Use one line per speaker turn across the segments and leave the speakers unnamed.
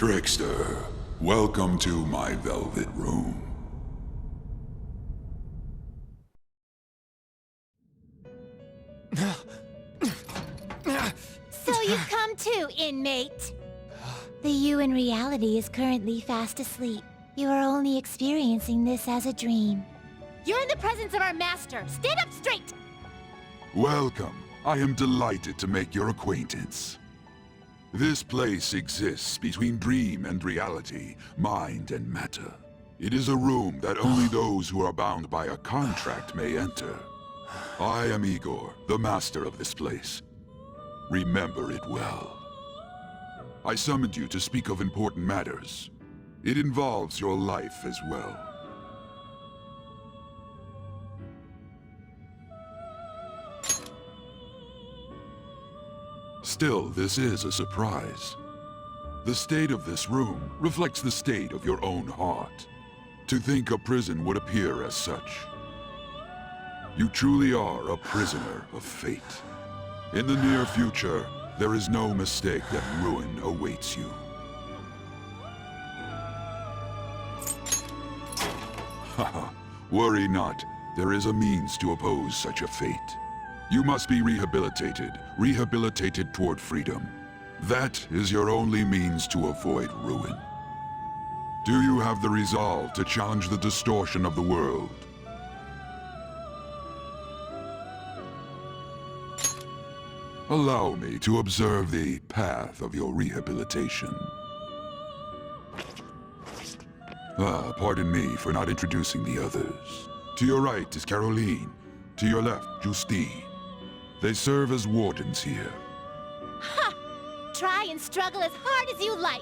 Trickster, welcome to my velvet room.
So you've come too, inmate. The you in reality is currently fast asleep. You are only experiencing this as a dream. You're in the presence of our master. Stand up straight!
Welcome. I am delighted to make your acquaintance. This place exists between dream and reality, mind and matter. It is a room that only those who are bound by a contract may enter. I am Igor, the master of this place. Remember it well. I summoned you to speak of important matters. It involves your life as well. Still, this is a surprise. The state of this room reflects the state of your own heart. To think a prison would appear as such. You truly are a prisoner of fate. In the near future, there is no mistake that ruin awaits you. Haha, worry not. There is a means to oppose such a fate. You must be rehabilitated toward freedom. That is your only means to avoid ruin. Do you have the resolve to challenge the distortion of the world? Allow me to observe the path of your rehabilitation. Pardon me for not introducing the others. To your right is Caroline. To your left, Justine. They serve as wardens here.
Ha! Try and struggle as hard as you like.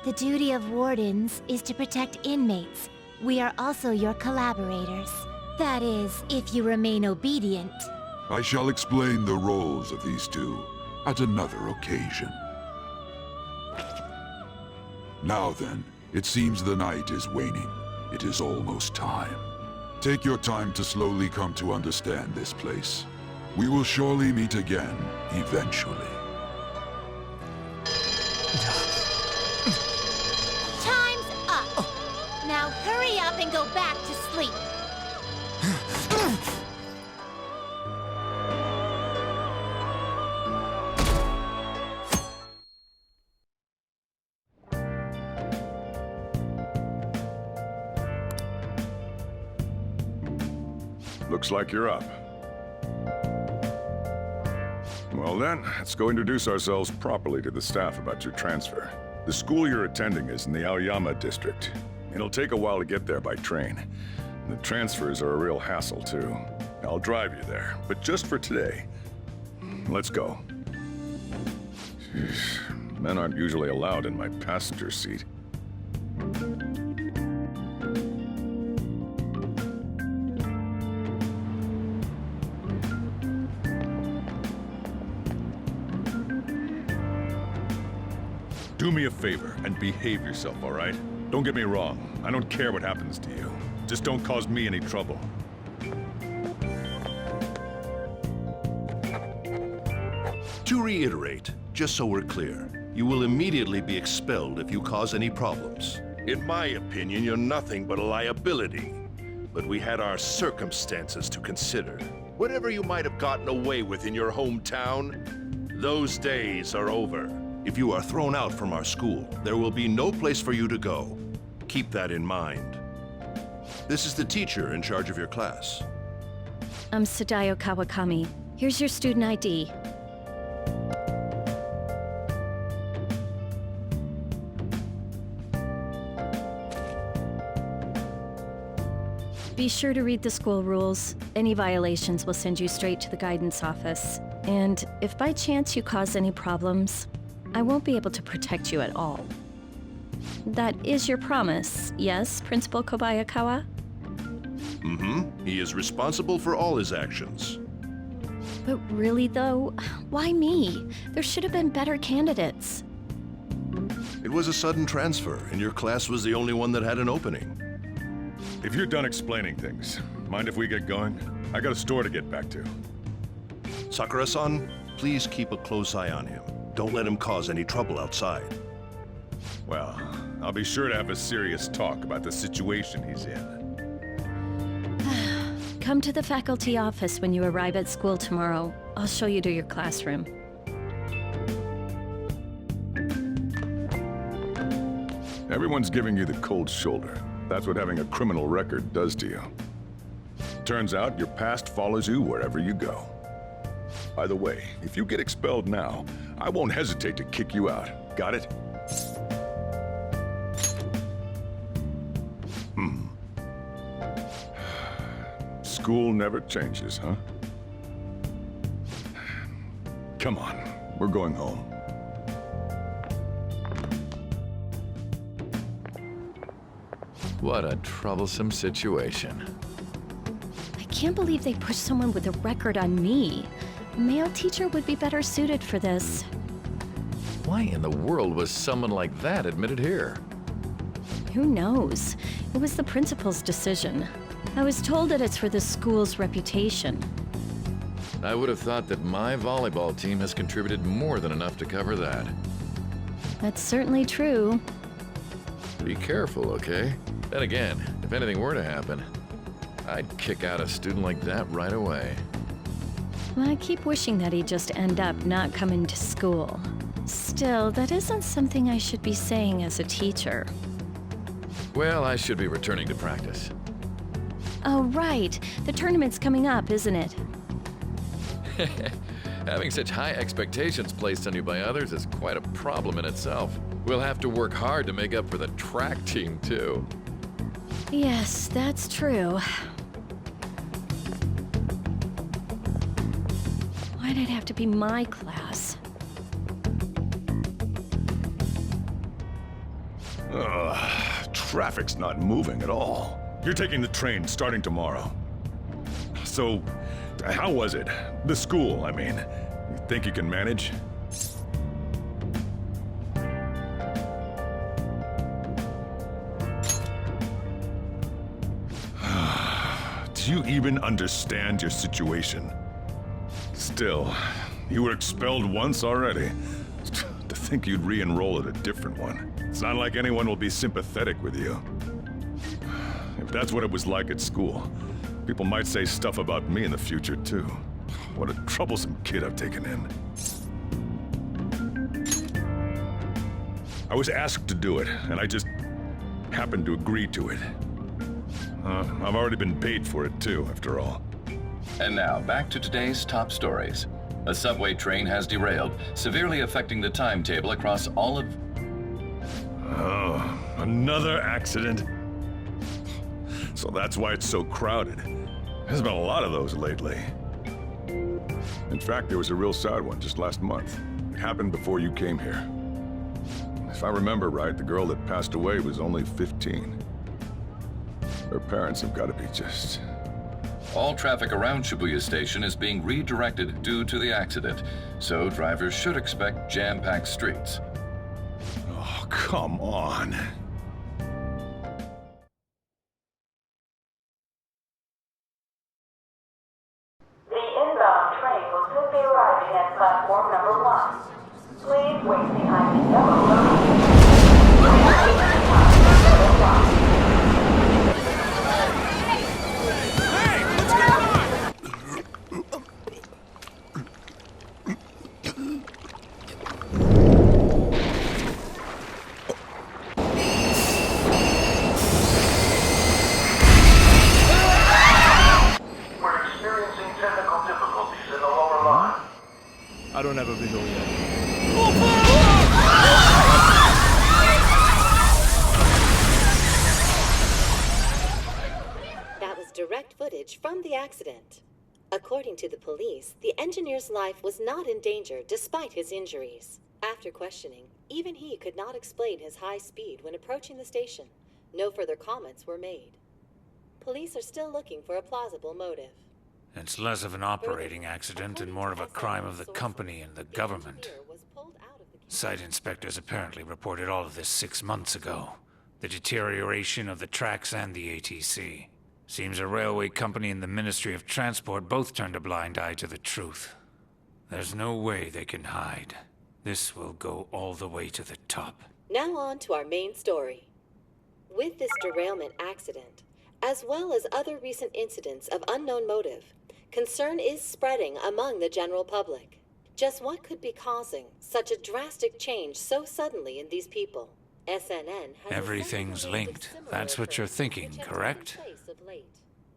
The duty of wardens is to protect inmates. We are also your collaborators. That is, if you remain obedient.
I shall explain the roles of these two at another occasion. Now then, it seems the night is waning. It is almost time. Take your time to slowly come to understand this place. We will surely meet again, eventually.
Time's up! Now hurry up and go back to sleep.
Looks like you're up. Well then, let's go introduce ourselves properly to the staff about your transfer. The school you're attending is in the Aoyama district. It'll take a while to get there by train. The transfers are a real hassle too. I'll drive you there, but just for today. Let's go. Jeez, men aren't usually allowed in my passenger seat. Do me a favor and behave yourself, all right? Don't get me wrong. I don't care what happens to you. Just don't cause me any trouble.
To reiterate, just so we're clear, you will immediately be expelled if you cause any problems. In my opinion, you're nothing but a liability. But we had our circumstances to consider. Whatever you might have gotten away with in your hometown, those days are over. If you are thrown out from our school, there will be no place for you to go. Keep that in mind. This is the teacher in charge of your class.
I'm Sadayo Kawakami. Here's your student ID. Be sure to read the school rules. Any violations will send you straight to the guidance office. And if by chance you cause any problems, I won't be able to protect you at all. That is your promise, yes, Principal Kobayakawa?
Mm-hmm. He is responsible for all his actions.
But really, though, why me? There should have been better candidates.
It was a sudden transfer, and your class was the only one that had an opening.
If you're done explaining things, mind if we get going? I got a store to get back to.
Sakura-san, please keep a close eye on him. Don't let him cause any trouble outside.
Well, I'll be sure to have a serious talk about the situation he's in.
Come to the faculty office when you arrive at school tomorrow. I'll show you to your classroom.
Everyone's giving you the cold shoulder. That's what having a criminal record does to you. Turns out your past follows you wherever you go. By the way, if you get expelled now, I won't hesitate to kick you out. Got it? School never changes, huh? Come on, we're going home.
What a troublesome situation.
I can't believe they pushed someone with a record on me. A male teacher would be better suited for this.
Why in the world was someone like that admitted here?
Who knows? It was the principal's decision. I was told that it's for the school's reputation.
I would have thought that my volleyball team has contributed more than enough to cover that.
That's certainly true.
Be careful, okay? Then again, if anything were to happen, I'd kick out a student like that right away.
I keep wishing that he'd just end up not coming to school. Still, that isn't something I should be saying as a teacher.
Well, I should be returning to practice.
Oh, right. The tournament's coming up, isn't it?
Having such high expectations placed on you by others is quite a problem in itself. We'll have to work hard to make up for the track team, too.
Yes, that's true. Why'd it have to be my class?
Traffic's not moving at all. You're taking the train starting tomorrow. So, how was it? The school, I mean. You think you can manage? Do you even understand your situation? Still, you were expelled once already. To think you'd re-enroll at a different one. It's not like anyone will be sympathetic with you. If that's what it was like at school, people might say stuff about me in the future, too. What a troublesome kid I've taken in. I was asked to do it, and I just happened to agree to it. I've already been paid for it, too, after all.
And now, back to today's top stories. A subway train has derailed, severely affecting the timetable across all of...
Oh, another accident? So that's why it's so crowded. There's been a lot of those lately. In fact, there was a real sad one just last month. It happened before you came here. If I remember right, the girl that passed away was only 15. Her parents have got to be just...
All traffic around Shibuya Station is being redirected due to the accident, so drivers should expect jam-packed streets.
Oh, come on.
The inbound train will soon be arriving at platform number 1. Please wait behind the yellow line.
I don't have a visual yet.
That was direct footage from the accident. According to the police, the engineer's life was not in danger despite his injuries. After questioning, even he could not explain his high speed when approaching the station. No further comments were made. Police are still looking for a plausible motive.
It's less of an operating accident and more of a crime of the company and the government. Site inspectors apparently reported all of this 6 months ago. The deterioration of the tracks and the ATC. Seems a railway company and the Ministry of Transport both turned a blind eye to the truth. There's no way they can hide. This will go all the way to the top.
Now on to our main story. With this derailment accident, as well as other recent incidents of unknown motive, concern is spreading among the general public. Just what could be causing such a drastic change so suddenly in these people? SNN has
Everything's linked. That's what you're thinking, correct?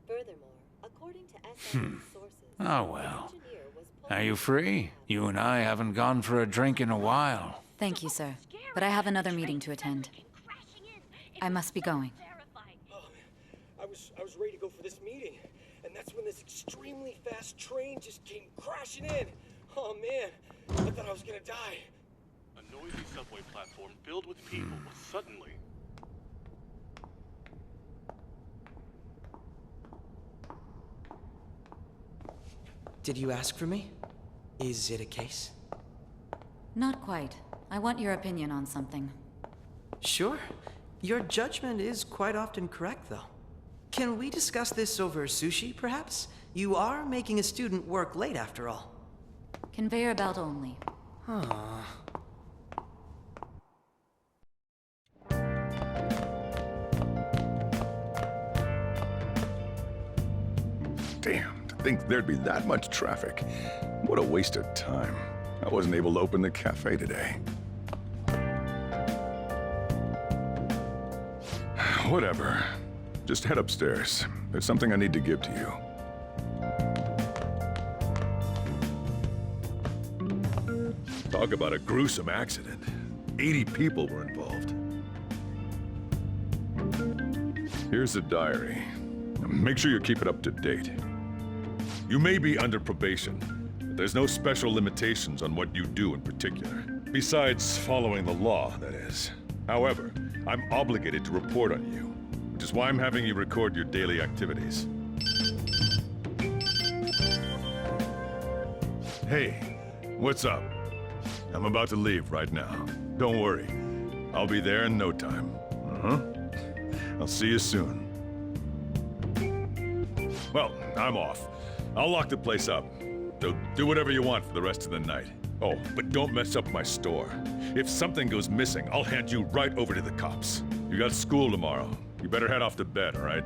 Furthermore, according to SNN sources,
Oh well. Are you free? You and I haven't gone for a drink in a while.
Thank you, sir. But I have another meeting to attend. I must be going.
Oh, I was ready to go for this meeting, and that's when this extremely fast train just came crashing in. Oh man, I thought I was gonna die.
A noisy subway platform filled with people was suddenly...
Did you ask for me? Is it a case?
Not quite. I want your opinion on something.
Sure. Your judgment is quite often correct, though. Can we discuss this over sushi, perhaps? You are making a student work late, after all.
Conveyor belt only.
Huh.
Damn, to think there'd be that much traffic. What a waste of time. I wasn't able to open the cafe today. Whatever. Just head upstairs. There's something I need to give to you. Talk about a gruesome accident. 80 people were involved. Here's the diary. Make sure you keep it up to date. You may be under probation, but there's no special limitations on what you do in particular. Besides following the law, that is. However, I'm obligated to report on you, which is why I'm having you record your daily activities. Hey, what's up? I'm about to leave right now. Don't worry. I'll be there in no time. I'll see you soon. Well, I'm off. I'll lock the place up. So do whatever you want for the rest of the night. Oh, but don't mess up my store. If something goes missing, I'll hand you right over to the cops. You got school tomorrow. You better head off to bed, all right?